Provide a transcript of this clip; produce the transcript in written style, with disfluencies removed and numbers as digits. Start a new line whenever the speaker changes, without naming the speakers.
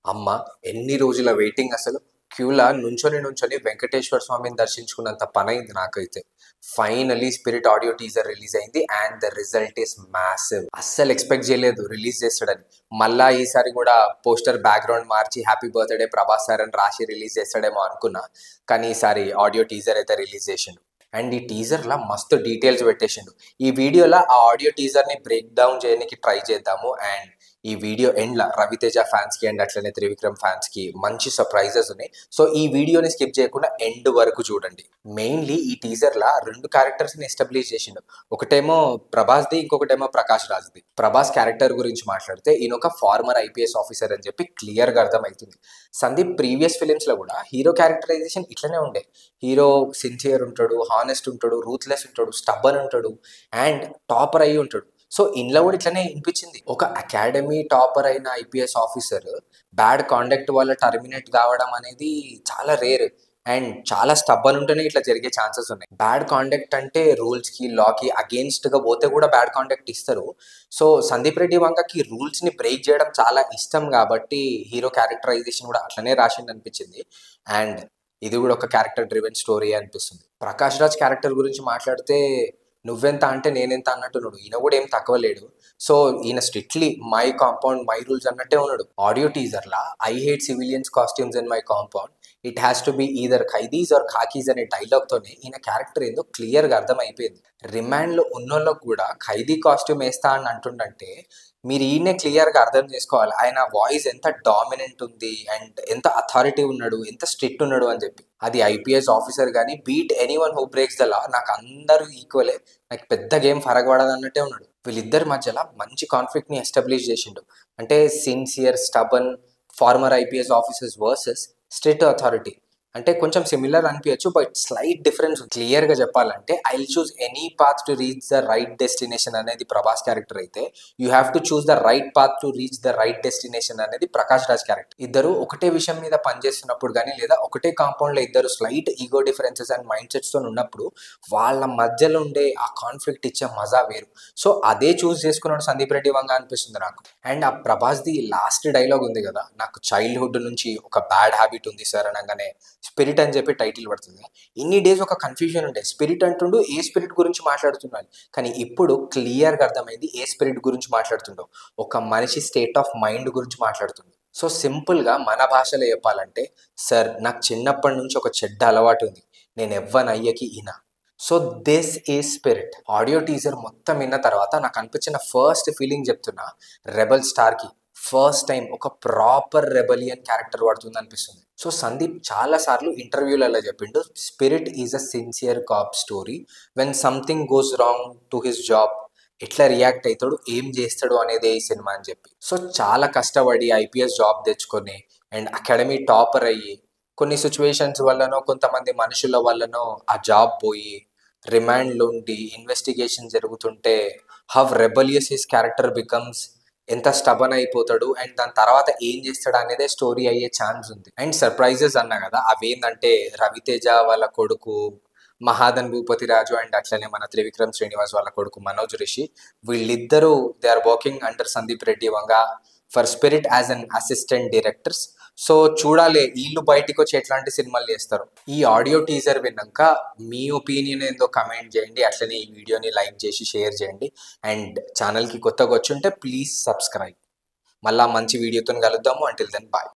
అమ్మ! ఎన్ని రోజుల వెయిటింగ్ అసలు. క్యూలా నుంచొని వెంకటేశ్వర స్వామిని దర్శించుకున్నంత పనైంది నాకైతే. Finally 'Spirit' audio teaser release అయింది. And the result is massive. అస్సలు ఎక్స్‌పెక్ట్ చేయలేదు రిలీజ్ చేస్తాడని. మళ్ళా ఈసారి కూడా పోస్టర్ బ్యాక్‌గ్రౌండ్ మార్చి హ్యాపీ బర్త్‌డే ప్రభాస్ సార్ అని రాసి రిలీజ్ చేస్తాడేమో అనుకున్నా. కానీ ఈసారి ఆడియో టీజర్ అయితే రిలీజ్ చేసిండు. అండ్ ఈ టీజర్‌ల మస్తు డీటెయిల్స్ పెట్టేసిండు. ఈ వీడియోలో ఆ ఆడియో టీజర్‌ని బ్రేక్ డౌన్ చేయనీకి ట్రై చేద్దాము. అండ్ ఈ వీడియో ఎండ్‌ల రవితేజ ఫ్యాన్స్‌కి అండ్ అట్లనే త్రివిక్రమ్ ఫ్యాన్స్‌కి మంచి సర్ప్రైజెస్ ఉన్నాయి. సో ఈ వీడియోని స్కిప్ చేయకుండా ఎండ్ వరకు చూడండి. మెయిన్‌లీ ఈ టీజర్‌ల 2 క్యారెక్టర్స్‌ని ఎస్టాబ్లిష్ చేసిండు. ఒకటేమో ప్రభాస్‌ది, ఇంకొకటేమో ప్రకాష్ రాజ్‌ది. ప్రభాస్ క్యారెక్టర్ గురించి మాట్లాడితే ఈయన ఒక ఫార్మర్ ఐపీఎస్ ఆఫీసర్ అని చెప్పి క్లియర్‌గా అర్థమైతుంది. సందీప్ ప్రీవియస్ ఫిలిమ్స్‌లో కూడా హీరో క్యారెక్టరైజేషన్ ఇట్లనే ఉండే. హీరో సిన్సియర్ ఉంటాడు, హానెస్ట్ ఉంటాడు, రూత్‌లెస్ ఉంటాడు, స్టబ్బర్న్ ఉంటాడు అండ్ టాపర్ అయ్యి ఉంటాడు. సో ఇందులో కూడా ఇట్లనే అనిపించింది. ఒక అకాడమీ టాపర్ అయిన ఐపీఎస్ ఆఫీసర్ బ్యాడ్ కాండక్ట్ వల్ల టర్మినేట్ కావడం అనేది చాలా రేర్. అండ్ చాలా స్టబ్బర్న్ ఉంటేనే ఇట్లా జరిగే ఛాన్సెస్ ఉన్నాయి. బ్యాడ్ కాండక్ట్ అంటే రూల్స్‌కి, లాకి అగెయిన్స్ట్‌గా పోతే కూడా బ్యాడ్ కాండక్ట్ ఇస్తారు. సో సందీప్ రెడ్డి వంగకి రూల్స్‌ని బ్రేక్ చేయడం చాలా ఇష్టం కాబట్టి హీరో క్యారెక్టరైజేషన్ కూడా అట్లనే రాసిండనిపించింది. అండ్ ఇది కూడా ఒక క్యారెక్టర్ డ్రివెన్ స్టోరీ అనిపిస్తుంది. ప్రకాష్ రాజ్ క్యారెక్టర్ గురించి మాట్లాడితే నువ్వెంత అంటే నేనెంత అన్నట్టున్నాడు. ఈయన కూడా ఏం తక్కువ లేడు. సో ఈయన strictly my compound, my rules అన్నట్టే ఉన్నాడు. ఆడియో టీజర్‌లా I hate civilians costumes in my compound. It has to be either khaidis or khakis అనే డైలాగ్‌తోనే ఈయన క్యారెక్టర్ ఏందో క్లియర్‌గా అర్థమైపోయింది. రిమాండ్‌లో ఉన్నోళ్ళకి కూడా ఖైదీ కాస్ట్యూమ్ ఏస్తా అని అంటుండంటే మీరు ఈయన్నే క్లియర్‌గా అర్థం చేసుకోవాలి. ఆయన వాయిస్ ఎంత డామినెంట్ ఉంది అండ్ ఎంత అథారిటీ ఉన్నాడు, ఎంత స్ట్రిక్ట్ ఉన్నాడు అని చెప్పి. అది ఐపీఎస్ ఆఫీసర్ గాని beat anyone who breaks the law నాకు అందరూ ఈక్వలే. నాకు పెద్దగా ఏం ఫరక్ పడదన్నట్టే ఉన్నాడు. వీళ్ళిద్దరి మధ్యలో మంచి కాన్ఫ్లిక్ట్‌ని ఎస్టాబ్లిష్ చేసిండు. అంటే sincere, stubborn former IPS officers versus strict authority. అంటే కొంచెం సిమిలర్ అనిపించచ్చు. బట్ స్లైట్ డిఫరెన్స్ ఉంది. క్లియర్‌గా చెప్పాలంటే I will choose any path to reach the right destination అనేది ప్రభాస్ క్యారెక్టర్ అయితే, you have to choose the right path to reach the right destination అనేది Prakash Raj character. ఇద్దరు ఒకటే విషయం మీద పనిచేస్తున్నప్పుడు కానీ లేదా ఒకటే కాంపౌండ్‌లో ఇద్దరు slight ego differences and mind సెట్స్‌తో ఉన్నప్పుడు వాళ్ళ మధ్యలో ఉండే ఆ కాన్ఫ్లిక్ట్ ఇచ్చే మజా వేరు. సో అదే చూస్ చేసుకున్నాడు సందీప్ రెడ్డి వంగ అనిపిస్తుంది నాకు. అండ్ ఆ ప్రభాస్‌ది లాస్ట్ డైలాగ్ ఉంది కదా, నాకు చైల్డ్‌హుడ్ నుంచి ఒక బ్యాడ్ హ్యాబిట్ ఉంది సార్ అనగానే స్పిరిట్ అని చెప్పి టైటిల్ పడుతుంది. ఇన్ని డేస్ ఒక కన్ఫ్యూజన్ ఉండే. స్పిరిట్ అంటుండు, ఏ స్పిరిట్ గురించి మాట్లాడుతున్నాడు. కానీ ఇప్పుడు క్లియర్‌గా అర్థమైంది ఏ స్పిరిట్ గురించి మాట్లాడుతుండో. ఒక మనిషి స్టేట్ ఆఫ్ మైండ్ గురించి మాట్లాడుతుంది. సో సింపుల్‌గా మన భాషలో చెప్పాలంటే, సార్ నాకు చిన్నప్పటి నుంచి ఒక చెడ్డ అలవాటు ఉంది. నేను ఎవ్వనయ్యకి ఇన. So this is Spirit. Audio teaser మొత్తం విన్న తర్వాత నాకు అనిపించిన ఫస్ట్ ఫీలింగ్ చెప్తున్నా, రెబెల్ స్టార్‌కి ఫస్ట్ టైం ఒక ప్రాపర్ రెబెలియన్ క్యారెక్టర్ పడుతుంది అనిపిస్తుంది. సో సందీప్ చాలా సార్లు ఇంటర్వ్యూలలో చెప్పిండు, Spirit is a sincere cop story. When something goes wrong to his job ఎట్లా రియాక్ట్ అవుతాడు, ఏం చేస్తాడు అనేదే ఈ సినిమా అని చెప్పి. సో చాలా కష్టపడి ఐపీఎస్ జాబ్ తెచ్చుకొని అండ్ అకాడమీ టాపర్ అయ్యి కొన్ని సిచ్యువేషన్స్ వల్లనో కొంతమంది మనుషుల వల్లనో ఆ జాబ్ పోయి రిమాండ్లో ఉండి ఇన్వెస్టిగేషన్ జరుగుతుంటే how rebellious his character becomes, ఎంత స్టబన్ అయిపోతాడు అండ్ దాని తర్వాత ఏం చేస్తాడు అనేదే స్టోరీ అయ్యే ఛాన్స్ ఉంది. అండ్ సర్ప్రైజెస్ అన్నా కదా, అవేంటంటే రవితేజ వాళ్ళ కొడుకు మహాదన్ భూపతి రాజు అండ్ అట్లనే మన త్రివిక్రమ్ శ్రీనివాస్ వాళ్ళ కొడుకు మనోజ్ రిషి, వీళ్ళిద్దరూ they are working under Sandeep Reddy Vanga for Spirit as an assistant directors. So చూడాలి వీళ్ళు బయటికి వచ్చి ఎట్లాంటి సినిమాలు చేస్తారు. ఈ ఆడియో టీజర్ విన్నాక మీ ఒపీనియన్ ఏందో కమెంట్ చేయండి. అట్లనే ఈ వీడియోని లైక్ చేసి షేర్ చేయండి. అండ్ ఛానల్కి కొత్తగా వచ్చి ఉంటే ప్లీజ్ సబ్స్క్రైబ్. మళ్ళా మంచి వీడియోతో కలుద్దాము. Until then bye.